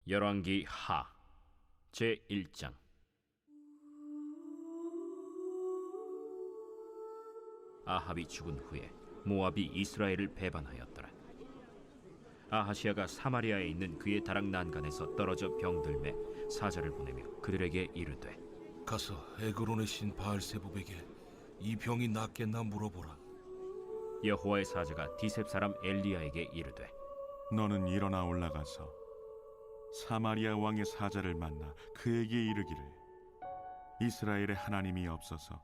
열왕기 하 제1장. 아합이 죽은 후에 모압이 이스라엘을 배반하였더라. 아하시아가 사마리아에 있는 그의 다락 난간에서 떨어져 병들매 사자를 보내며 그들에게 이르되, 가서 에그론의 신 바알세부백에 이 병이 낫겠나 물어보라. 여호와의 사자가 디셉 사람 엘리야에게 이르되, 너는 일어나 올라가서 사마리아 왕의 사자를 만나 그에게 이르기를, 이스라엘의 하나님이 없어서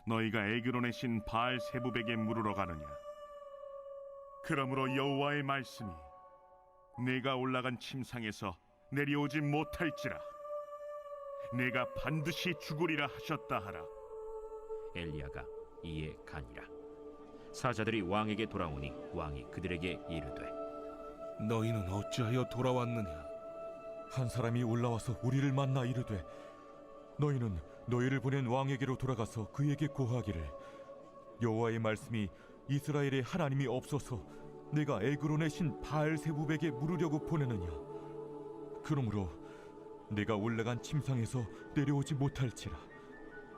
너희가 에그론의 신 바알세부백에 물으러 가느냐? 그러므로 여호와의 말씀이 내가 올라간 침상에서 내려오지 못할지라 내가 반드시 죽으리라 하셨다 하라. 엘리야가 이에 가니라. 사자들이 왕에게 돌아오니 왕이 그들에게 이르되, 너희는 어찌하여 돌아왔느냐? 한 사람이 올라와서 우리를 만나 이르되, 너희는 너희를 보낸 왕에게로 돌아가서 그에게 고하기를, 여호와의 말씀이 이스라엘의 하나님이 없어서 내가 에그론의 신 바알세부백에 물으려고 보내느냐? 그러므로 내가 올라간 침상에서 내려오지 못할지라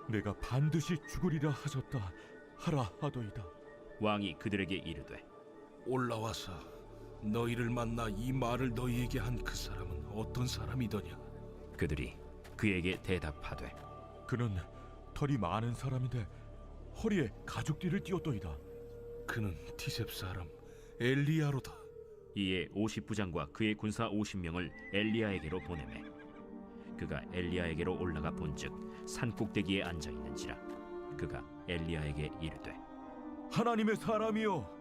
내가 반드시 죽으리라 하셨다 하라 하더이다. 왕이 그들에게 이르되, 올라와서 너희를 만나 이 말을 너희에게 한 그 사람은 어떤 사람이더냐? 그들이 그에게 대답하되, 그는 털이 많은 사람인데 허리에 가죽띠를 띄었더이다. 그는 디셉 사람 엘리야로다. 이에 50부장과 그의 군사 50명을 엘리야에게로 보내매 그가 엘리야에게로 올라가 본즉 산 꼭대기에 앉아 있는지라. 그가 엘리야에게 이르되, 하나님의 사람이여,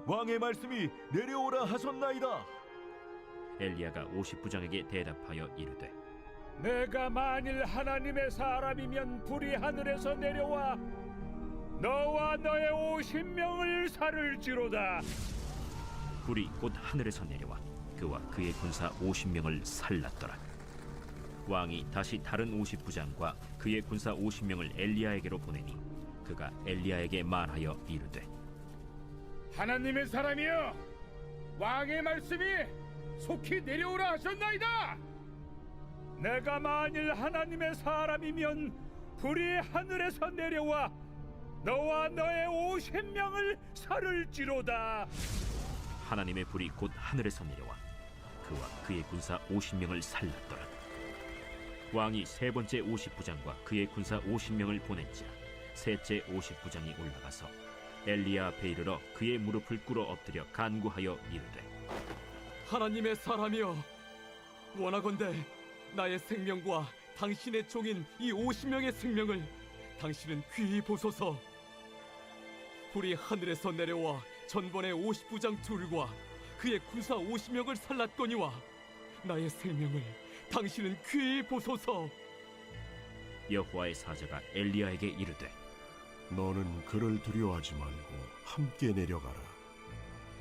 왕의 말씀이 내려오라 하셨나이다. 엘리야가 50부장에게 대답하여 이르되, 내가 만일 하나님의 사람이면 불이 하늘에서 내려와 너와 너의 50명을 살을지로다. 불이 곧 하늘에서 내려와 그와 그의 군사 50명을 살랐더라. 왕이 다시 다른 50부장과 그의 군사 50명을 엘리야에게로 보내니 그가 엘리야에게 말하여 이르되, 하나님의 사람이여, 왕의 말씀이 속히 내려오라 하셨나이다. 내가 만일 하나님의 사람이면 불이 하늘에서 내려와 너와 너의 50명을 살을지로다. 하나님의 불이 곧 하늘에서 내려와 그와 그의 군사 50명을 살랐더라. 왕이 세 번째 50부장과 그의 군사 50명을 보낸지라. 셋째 50부장이 올라가서 엘리야 앞에 이르러 그의 무릎을 꿇어 엎드려 간구하여 이르되, 하나님의 사람이여, 원하건대 나의 생명과 당신의 종인 이 50명의 생명을 당신은 귀히 보소서. 불이 하늘에서 내려와 전번의 50부장 둘과 그의 군사 50명을 살랐거니와 나의 생명을 당신은 귀히 보소서. 여호와의 사자가 엘리야에게 이르되, 너는 그를 두려워하지 말고 함께 내려가라.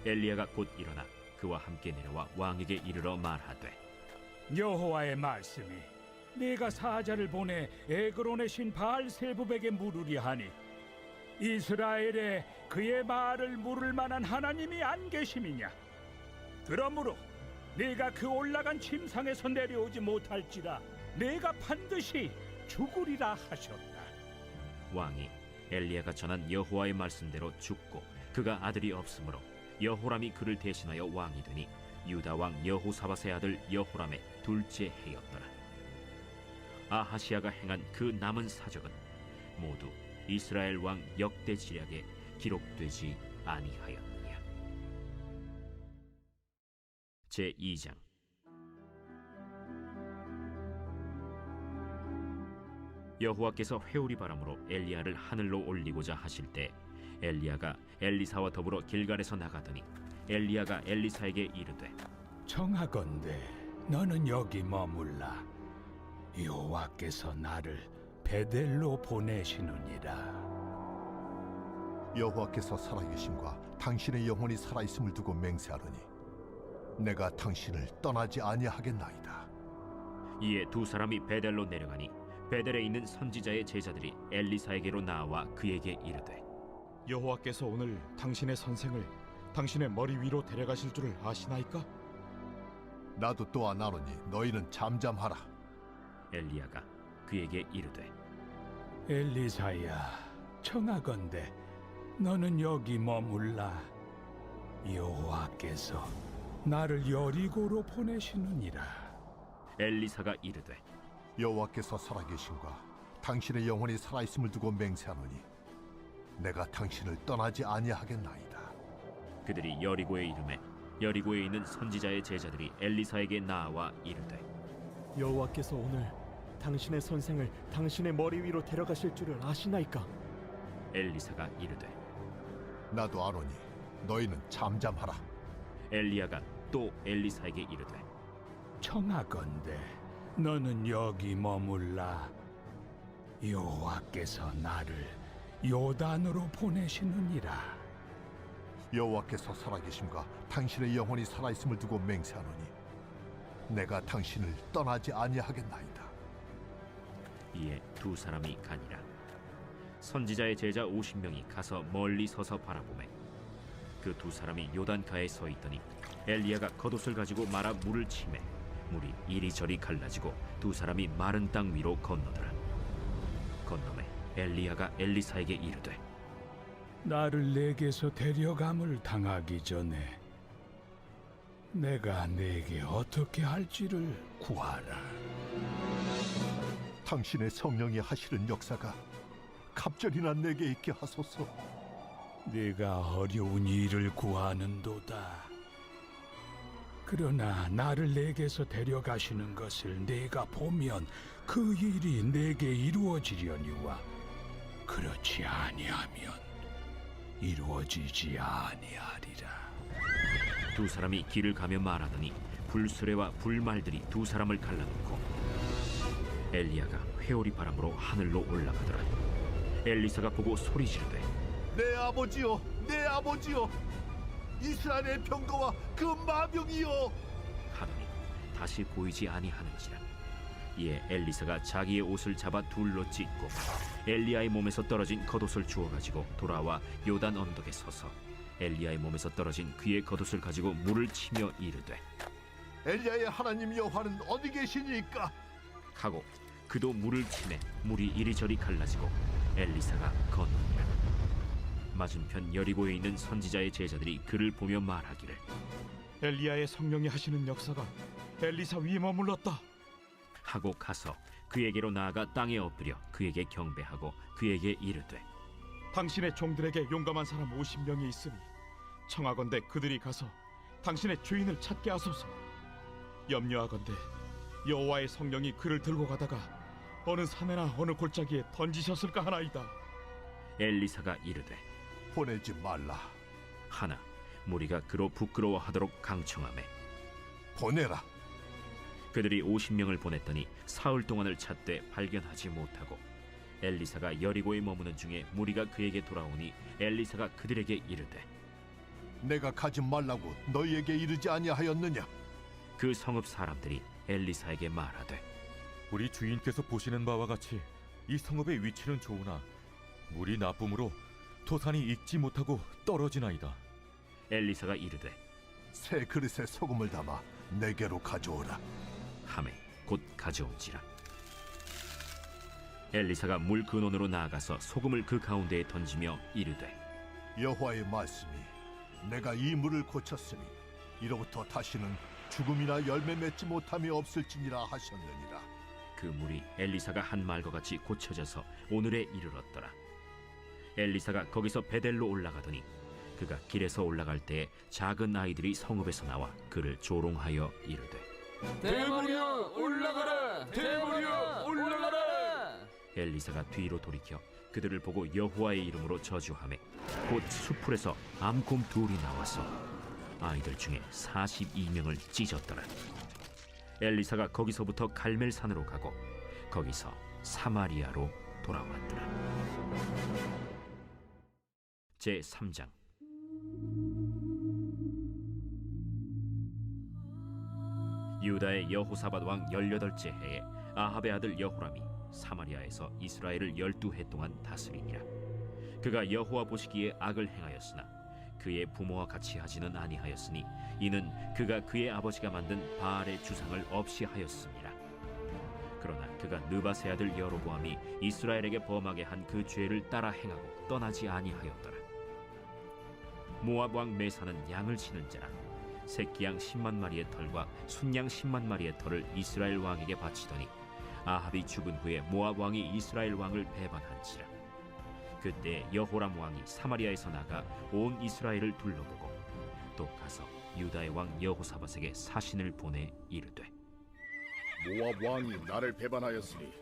엘리야가 곧 일어나 그와 함께 내려와 왕에게 이르러 말하되, 여호와의 말씀이 네가 사자를 보내 에그론의 신 바알세부백에 물으리 하니 이스라엘에 그의 말을 물을 만한 하나님이 안 계심이냐? 그러므로 네가 그 올라간 침상에서 내려오지 못할지라 네가 반드시 죽으리라 하셨다. 왕이 엘리야가 전한 여호와의 말씀대로 죽고 그가 아들이 없으므로 여호람이 그를 대신하여 왕이 되니 유다 왕 여호사밧의 아들 여호람의 둘째 해였더라. 아하시아가 행한 그 남은 사적은 모두 이스라엘 왕 역대 지략에 기록되지 아니하였느냐. 제2장. 여호와께서 회오리 바람으로 엘리야를 하늘로 올리고자 하실 때 엘리야가 엘리사와 더불어 길갈에서 나가더니 엘리야가 엘리사에게 이르되, 청하건대 너는 여기 머물라. 여호와께서 나를 베델로 보내시느니라. 여호와께서 살아계심과 당신의 영혼이 살아있음을 두고 맹세하노니 내가 당신을 떠나지 아니하겠나이다. 이에 두 사람이 베델로 내려가니 베델에 있는 선지자의 제자들이 엘리사에게로 나와 그에게 이르되, 여호와께서 오늘 당신의 선생을 당신의 머리 위로 데려가실 줄을 아시나이까? 나도 또한 아노니 너희는 잠잠하라. 엘리야가 그에게 이르되 엘리사야, 청하건대 너는 여기 머물라. 여호와께서 나를 여리고로 보내시느니라. 엘리사가 이르되 여호와께서 살아계신과 당신의 영혼이 살아있음을 두고 맹세하노니 내가 당신을 떠나지 아니하겠나이다. 그들이 여리고에 이르매 여리고에 있는 선지자의 제자들이 엘리사에게 나와 이르되 여호와께서 오늘 당신의 선생을 당신의 머리 위로 데려가실 줄을 아시나이까? 엘리사가 이르되 나도 아노니 너희는 잠잠하라. 엘리야가 또 엘리사에게 이르되 청하건대 너는 여기 머물라. 여호와께서 나를 요단으로 보내시느니라. 여호와께서 살아계심과 당신의 영혼이 살아있음을 두고 맹세하노니 내가 당신을 떠나지 아니하겠나이다. 이에 두 사람이 가니라. 선지자의 제자 50명이 가서 멀리 서서 바라보매 그 두 사람이 요단가에 서 있더니 엘리야가 겉옷을 가지고 말아 물을 치매 물이 이리저리 갈라지고 두 사람이 마른 땅 위로 건너더라. 건너매 엘리야가 엘리사에게 이르되 나를 내게서 데려감을 당하기 전에 내가 내게 어떻게 할지를 구하라. 당신의 성령이 하시는 역사가 갑절이나 내게 있게 하소서. 네가 어려운 일을 구하는도다. 그러나 나를 내게서 데려가시는 것을 내가 보면 그 일이 내게 이루어지려니와 그렇지 아니하면 이루어지지 아니하리라. 두 사람이 길을 가며 말하더니 불수레와 불말들이 두 사람을 갈라놓고 엘리야가 회오리 바람으로 하늘로 올라가더라. 엘리사가 보고 소리 지르되 내 아버지여, 내 아버지여, 이스라엘의 병거와 그 마병이여 하더니 다시 보이지 아니하는지라. 이에 엘리사가 자기의 옷을 잡아 둘러 찢고 엘리야의 몸에서 떨어진 겉옷을 주워 가지고 돌아와 요단 언덕에 서서 엘리야의 몸에서 떨어진 그의 겉옷을 가지고 물을 치며 이르되 엘리야의 하나님 여호와는 어디 계시니까? 하고 그도 물을 치매 물이 이리저리 갈라지고 엘리사가 건너니라. 맞은편 여리고에 있는 선지자의 제자들이 그를 보며 말하기를 엘리야의 성령이 하시는 역사가 엘리사 위에 머물렀다 하고 가서 그에게로 나아가 땅에 엎드려 그에게 경배하고 그에게 이르되 당신의 종들에게 용감한 사람 50명이 있으니 청하건대 그들이 가서 당신의 주인을 찾게 하소서. 염려하건대 여호와의 성령이 그를 들고 가다가 어느 산에나 어느 골짜기에 던지셨을까 하나이다. 엘리사가 이르되 보내지 말라. 하나 무리가 그로 부끄러워하도록 강청하매 보내라. 그들이 50명을 보냈더니 사흘 동안을 찾되 발견하지 못하고 엘리사가 여리고에 머무는 중에 무리가 그에게 돌아오니 엘리사가 그들에게 이르되 내가 가지 말라고 너희에게 이르지 아니하였느냐? 그 성읍 사람들이 엘리사에게 말하되 우리 주인께서 보시는 바와 같이 이 성읍의 위치는 좋으나 물이 나쁨으로 토산이 익지 못하고 떨어지나이다. 엘리사가 이르되 새 그릇에 소금을 담아 내게로 가져오라. 하매 곧 가져온지라. 엘리사가 물 근원으로 나아가서 소금을 그 가운데에 던지며 이르되 여호와의 말씀이 내가 이 물을 고쳤으니 이로부터 다시는 죽음이나 열매 맺지 못함이 없을지니라 하셨느니라. 그 물이 엘리사가 한 말과 같이 고쳐져서 오늘에 이르렀더라. 엘리사가 거기서 베델로 올라가더니 그가 길에서 올라갈 때에 작은 아이들이 성읍에서 나와 그를 조롱하여 이르되 대머리여 올라가라! 대머리여 올라가라! 엘리사가 뒤로 돌이켜 그들을 보고 여호와의 이름으로 저주하매 곧 수풀에서 암곰 둘이 나와서 아이들 중에 42명을 찢었더라. 엘리사가 거기서부터 갈멜산으로 가고 거기서 사마리아로 돌아왔더라. 제 3장. 유다의 여호사밧 왕 18째 해에 아합의 아들 여호람이 사마리아에서 이스라엘을 12해 동안 다스리니라. 그가 여호와 보시기에 악을 행하였으나 그의 부모와 같이 하지는 아니하였으니 이는 그가 그의 아버지가 만든 바알의 주상을 없이 하였습니다. 그러나 그가 느밧의 아들 여로보암이 이스라엘에게 범하게 한 그 죄를 따라 행하고 떠나지 아니하였더라. 모압 왕 메사는 양을 치는 자라 새끼양 10만 마리의 털과 순양 10만 마리의 털을 이스라엘 왕에게 바치더니 아합이 죽은 후에 모압 왕이 이스라엘 왕을 배반한지라. 그때 여호람 왕이 사마리아에서 나가 온 이스라엘을 둘러보고 또 가서 유다의 왕 여호사밧에게 사신을 보내 이르되 모압 왕이 나를 배반하였으니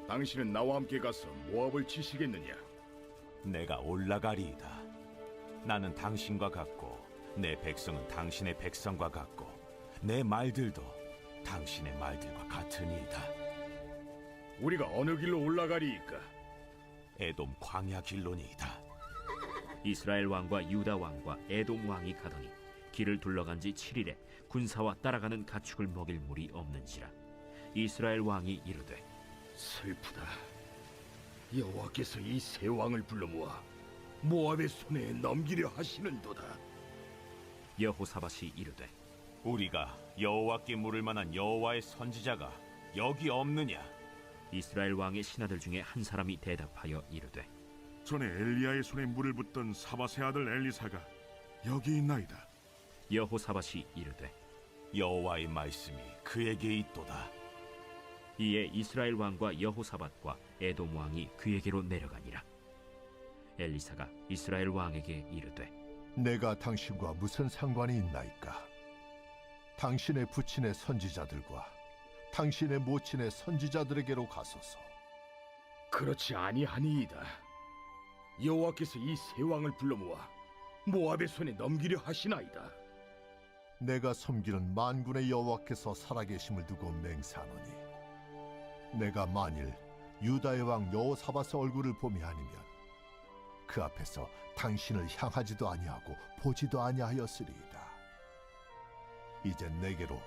당신은 나와 함께 가서 모압을 치시겠느냐? 내가 올라가리이다. 나는 당신과 같고 내 백성은 당신의 백성과 같고 내 말들도 당신의 말들과 같으니이다. 우리가 어느 길로 올라가리이까? 에돔 광야 길로니이다. 이스라엘 왕과 유다 왕과 에돔 왕이 가더니 길을 둘러간 지 7일에 군사와 따라가는 가축을 먹일 물이 없는지라. 이스라엘 왕이 이르되 슬프다. 여호와께서 이 세 왕을 불러 모아 모압의 손에 넘기려 하시는도다. 여호사밧이 이르되 우리가 여호와께 물을 만한 여호와의 선지자가 여기 없느냐? 이스라엘 왕의 신하들 중에 한 사람이 대답하여 이르되 전에 엘리야의 손에 물을 붓던 사밧의 아들 엘리사가 여기 있나이다. 여호사밧이 이르되 여호와의 말씀이 그에게 있도다. 이에 이스라엘 왕과 여호사밧과 에돔 왕이 그에게로 내려가니라. 엘리사가 이스라엘 왕에게 이르되 내가 당신과 무슨 상관이 있나이까? 당신의 부친의 선지자들과 당신의 모친의 선지자들에게로 가소서. 그렇지 아니하니이다. 여호와께서 이 세 왕을 불러 모아 모압의 손에 넘기려 하시나이다. 내가 섬기는 만군의 여호와께서 살아계심을 두고 맹세하노니 내가 만일 유다의 왕 여호사밧의 얼굴을 봄이 아니면 그 앞에서 당신을 향하지도 아니하고 보지도 아니하였으리이다. 이제 내게로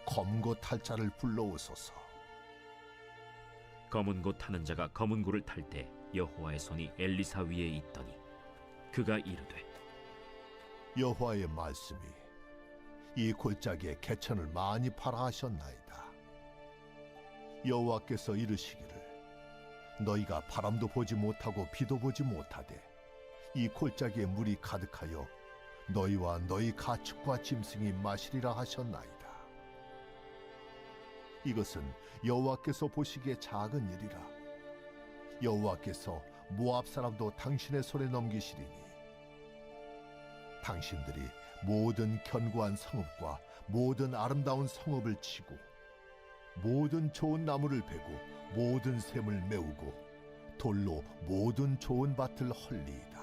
검고 탈 자를 불러오소서. 검은 고 타는 자가 검은 고를 탈 때 여호와의 손이 엘리사 위에 있더니 그가 이르되 여호와의 말씀이 이 골짜기에 개천을 많이 팔아 하셨나이다. 여호와께서 이르시기를 너희가 바람도 보지 못하고 비도 보지 못하되 이 골짜기에 물이 가득하여 너희와 너희 가축과 짐승이 마시리라 하셨나이다. 이것은 여호와께서 보시기에 작은 일이라. 여호와께서 모압 사람도 당신의 손에 넘기시리니 당신들이 모든 견고한 성읍과 모든 아름다운 성읍을 치고 모든 좋은 나무를 베고 모든 샘을 메우고 돌로 모든 좋은 밭을 헐리이다.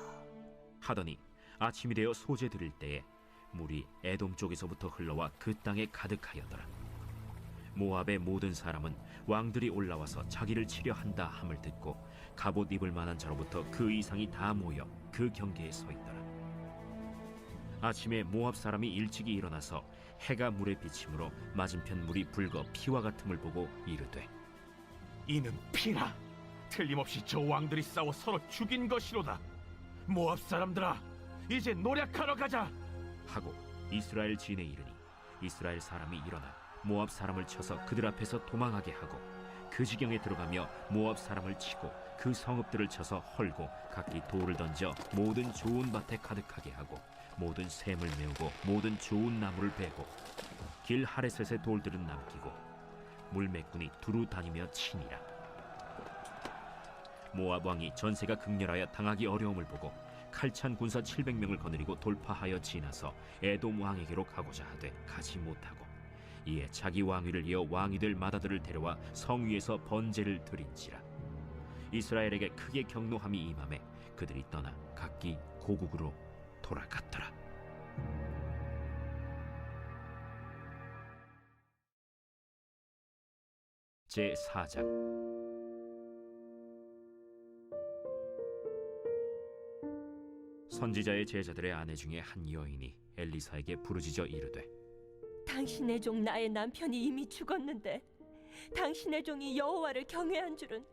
하더니 아침이 되어 소재 드릴 때에 물이 에돔 쪽에서부터 흘러와 그 땅에 가득하였더라. 모압의 모든 사람은 왕들이 올라와서 자기를 치려 한다 함을 듣고 갑옷 입을 만한 자로부터 그 이상이 다 모여 그 경계에 서 있더라. 아침에 모압 사람이 일찍이 일어나서 해가 물에 비침으로 맞은편 물이 붉어 피와 같음을 보고 이르되 이는 피라. 틀림없이 저 왕들이 싸워 서로 죽인 것이로다. 모압 사람들아, 이제 노력하러 가자 하고 이스라엘 진에 이르니 이스라엘 사람이 일어나 모압 사람을 쳐서 그들 앞에서 도망하게 하고 그 지경에 들어가며 모압 사람을 치고 그 성읍들을 쳐서 헐고 각기 돌을 던져 모든 좋은 밭에 가득하게 하고 모든 샘을 메우고 모든 좋은 나무를 베고 길 하레셋의 돌들은 남기고 물매꾼이 두루 다니며 치니라. 모압 왕이 전세가 극렬하여 당하기 어려움을 보고 칼찬 군사 700명을 거느리고 돌파하여 지나서 에돔 왕에게로 가고자 하되 가지 못하고 이에 자기 왕위를 이어 왕이 될 맏아들을 데려와 성 위에서 번제를 드린지라. 이스라엘에게 크게 경노함이 임하매 그들이 떠나 각기 고국으로 돌아갔더라. 제4장. 선지자의 제자들의 아내 중에 한 여인이 엘리사에게 부르짖어 이르되 당신의 종 나의 남편이 이미 죽었는데 당신의 종이 여호와를 경외한 줄은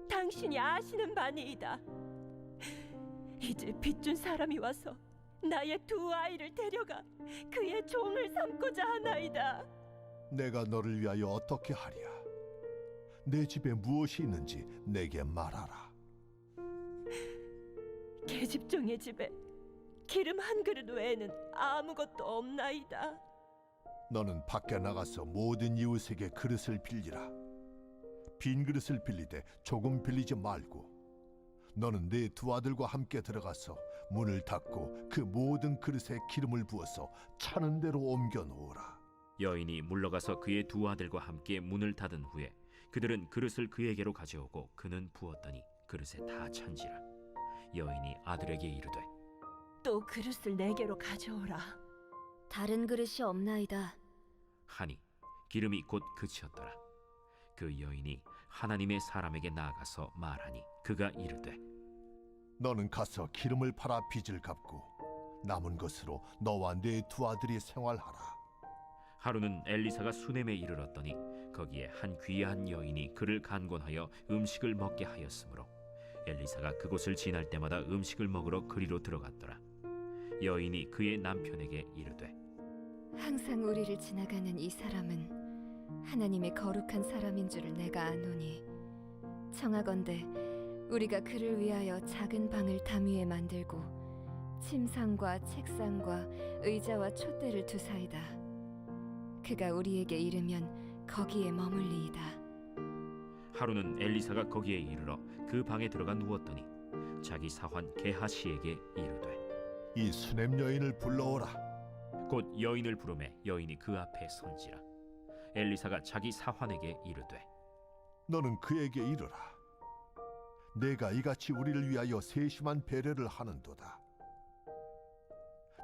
당신이 아시는 바니이다. 이제 빚준 사람이 와서 나의 두 아이를 데려가 그의 종을 삼고자 하나이다. 내가 너를 위하여 어떻게 하랴? 내 집에 무엇이 있는지 내게 말하라. 계집종의 집에 기름 한 그릇 외에는 아무것도 없나이다. 너는 밖에 나가서 모든 이웃에게 그릇을 빌리라. 빈 그릇을 빌리되 조금 빌리지 말고 너는 네 두 아들과 함께 들어가서 문을 닫고 그 모든 그릇에 기름을 부어서 차는 대로 옮겨 놓으라. 여인이 물러가서 그의 두 아들과 함께 문을 닫은 후에 그들은 그릇을 그에게로 가져오고 그는 부었더니 그릇에 다 찬지라. 여인이 아들에게 이르되 또 그릇을 내게로 가져오라. 다른 그릇이 없나이다. 하니 기름이 곧 그치었더라. 그 여인이 하나님의 사람에게 나아가서 말하니 그가 이르되 너는 가서 기름을 팔아 빚을 갚고 남은 것으로 너와 네 두 아들이 생활하라. 하루는 엘리사가 수넴에 이르렀더니 거기에 한 귀한 여인이 그를 간곤하여 음식을 먹게 하였으므로 엘리사가 그곳을 지날 때마다 음식을 먹으러 그리로 들어갔더라. 여인이 그의 남편에게 이르되 항상 우리를 지나가는 이 사람은 하나님의 거룩한 사람인 줄을 내가 아노니 청하건대 우리가 그를 위하여 작은 방을 담 위에 만들고 침상과 책상과 의자와 촛대를 두사이다. 그가 우리에게 이르면 거기에 머물리이다. 하루는 엘리사가 거기에 이르러 그 방에 들어가 누웠더니 자기 사환 게하시에게 이르되 이 수넴 여인을 불러오라. 곧 여인을 부르매 여인이 그 앞에 선지라. 엘리사가 자기 사환에게 이르되 너는 그에게 이르라. 내가 이같이 우리를 위하여 세심한 배려를 하는도다.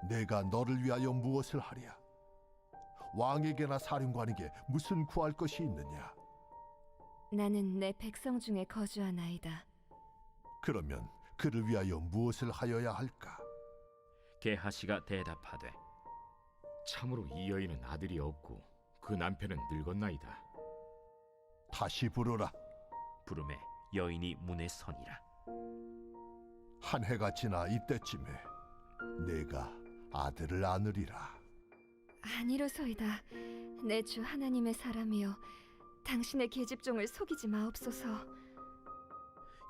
내가 너를 위하여 무엇을 하랴? 왕에게나 사령관에게 무슨 구할 것이 있느냐? 나는 내 백성 중에 거주하나이다. 그러면 그를 위하여 무엇을 하여야 할까? 게하시가 대답하되 참으로 이 여인은 아들이 없고 그 남편은 늙었나이다. 다시 부르라. 부르매 여인이 문에 서니라. 한 해가 지나 이때쯤에 내가 아들을 안으리라. 아니로소이다. 내 주 하나님의 사람이여 당신의 계집종을 속이지 마옵소서.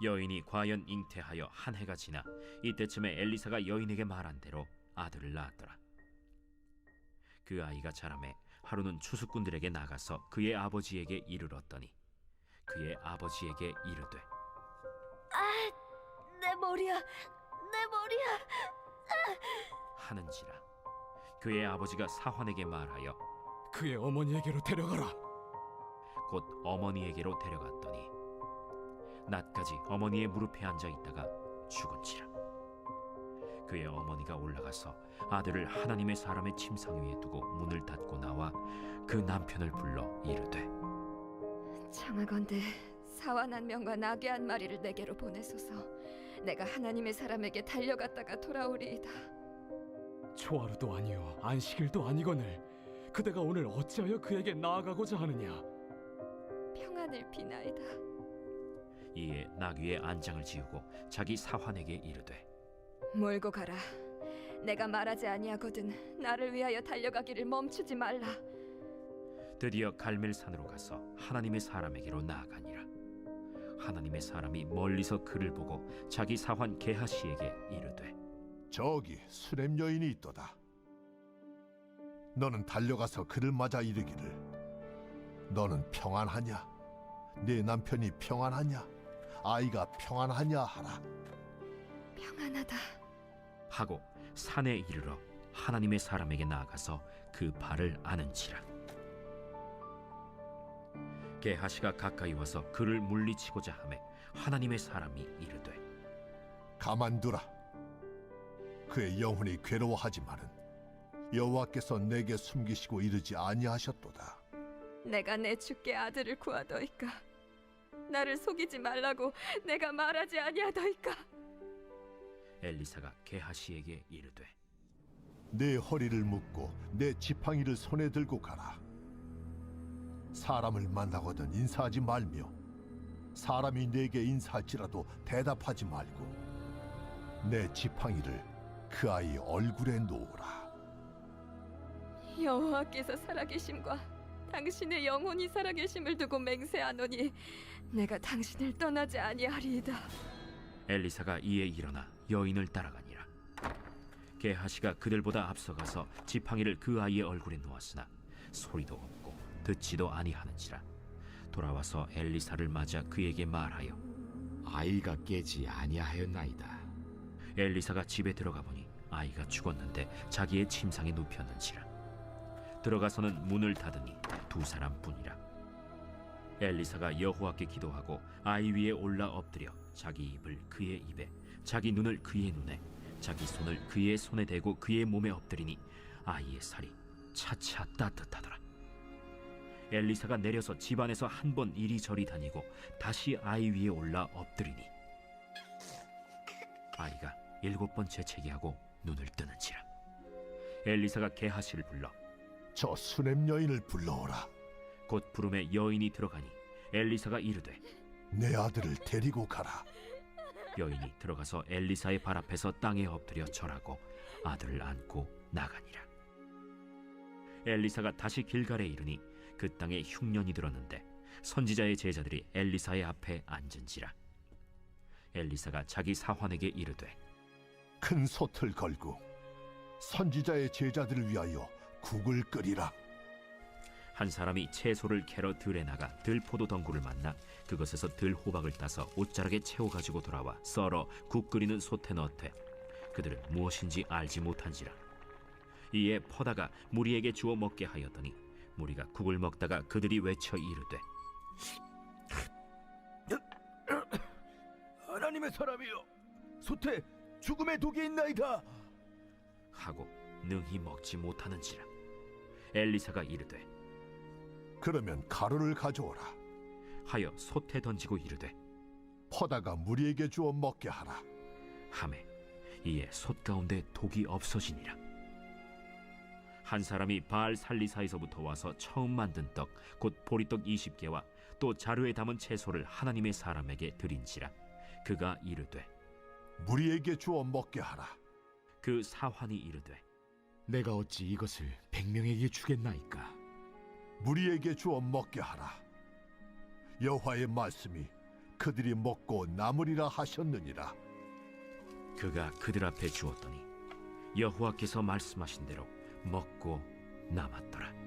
여인이 과연 잉태하여 한 해가 지나 이때쯤에 엘리사가 여인에게 말한 대로 아들을 낳았더라. 그 아이가 자라매 하루는 추수꾼들에게 나가서 그의 아버지에게 이르렀더니 그의 아버지에게 이르되 내 머리야, 내 머리야 하는지라. 그의 아버지가 사환에게 말하여 그의 어머니에게로 데려가라. 곧 어머니에게로 데려갔더니 낮까지 어머니의 무릎에 앉아 있다가 죽은지라. 그의 어머니가 올라가서 아들을 하나님의 사람의 침상 위에 두고 문을 닫고 나와 그 남편을 불러 이르되 청하건대 사완 한 명과 나귀 한 마리를 내게로 보내소서. 내가 하나님의 사람에게 달려갔다가 돌아오리이다. 초하루도 아니요 안식일도 아니거늘 그대가 오늘 어찌하여 그에게 나아가고자 하느냐? 평안을 비나이다. 이에 나귀의 안장을 지우고 자기 사환에게 이르되 몰고 가라. 내가 말하지 아니하거든 나를 위하여 달려가기를 멈추지 말라. 드디어 갈멜산으로 가서 하나님의 사람에게로 나아가니라. 하나님의 사람이 멀리서 그를 보고 자기 사환 게하시에게 이르되 저기 수렘 여인이 있도다. 너는 달려가서 그를 맞아 이르기를 너는 평안하냐? 네 남편이 평안하냐? 아이가 평안하냐 하라. 평안하다 하고 산에 이르러 하나님의 사람에게 나아가서 그 발을 아는지라. 게하시가 가까이 와서 그를 물리치고자 하매 하나님의 사람이 이르되 가만두라. 그의 영혼이 괴로워하지만은 여호와께서 내게 숨기시고 이르지 아니하셨도다. 내가 내 주께 아들을 구하더이까. 나를 속이지 말라고 내가 말하지 아니하더이까. 엘리사가 게하시에게 이르되 내 허리를 묶고 내 지팡이를 손에 들고 가라. 사람을 만나거든 인사하지 말며 사람이 내게 인사할지라도 대답하지 말고 내 지팡이를 그 아이 얼굴에 놓으라. 여호와께서 살아계심과 당신의 영혼이 살아계심을 두고 맹세하노니 내가 당신을 떠나지 아니하리이다. 엘리사가 이에 일어나 여인을 따라가니라. 게하시가 그들보다 앞서가서 지팡이를 그 아이의 얼굴에 놓았으나 소리도 없고 듣지도 아니하는지라. 돌아와서 엘리사를 맞아 그에게 말하여 아이가 깨지 아니하였나이다. 엘리사가 집에 들어가 보니 아이가 죽었는데 자기의 침상에 눕혔는지라. 들어가서는 문을 닫으니 두 사람뿐이라. 엘리사가 여호와께 기도하고 아이 위에 올라 엎드려 자기 입을 그의 입에, 자기 눈을 그의 눈에, 자기 손을 그의 손에 대고 그의 몸에 엎드리니 아이의 살이 차차 따뜻하더라. 엘리사가 내려서 집 안에서 한 번 이리저리 다니고 다시 아이 위에 올라 엎드리니 아이가 7번 재채기하고 눈을 뜨는지라. 엘리사가 게하시를 불러 저 수냄 여인을 불러오라. 곧 부름에 여인이 들어가니 엘리사가 이르되 내 아들을 데리고 가라. 여인이 들어가서 엘리사의 발 앞에서 땅에 엎드려 절하고 아들을 안고 나가니라. 엘리사가 다시 길갈에 이르니 그 땅에 흉년이 들었는데 선지자의 제자들이 엘리사의 앞에 앉은지라. 엘리사가 자기 사환에게 이르되 큰 솥을 걸고 선지자의 제자들을 위하여 국을 끓이라. 한 사람이 채소를 캐러 들에 나가 들포도 덩굴을 만나 그것에서 들호박을 따서 옷자락에 채워가지고 돌아와 썰어 국 끓이는 솥에 넣되 그들은 무엇인지 알지 못한지라. 이에 퍼다가 무리에게 주어 먹게 하였더니 무리가 국을 먹다가 그들이 외쳐 이르되 하나님의 사람이여, 솥에 죽음의 독이 있나이다 하고 능히 먹지 못하는지라. 엘리사가 이르되 그러면 가루를 가져오라 하여 솥에 던지고 이르되 퍼다가 무리에게 주어 먹게 하라 하매 이에 솥 가운데 독이 없어지니라. 한 사람이 바알 살리사에서부터 와서 처음 만든 떡 곧 보리떡 20개와 또 자루에 담은 채소를 하나님의 사람에게 드린지라. 그가 이르되 무리에게 주어 먹게 하라. 그 사환이 이르되 내가 어찌 이것을 100명에게 주겠나이까. 무리에게 주어 먹게 하라. 여호와의 말씀이 그들이 먹고 남으리라 하셨느니라. 그가 그들 앞에 주었더니 여호와께서 말씀하신 대로 먹고 남았더라.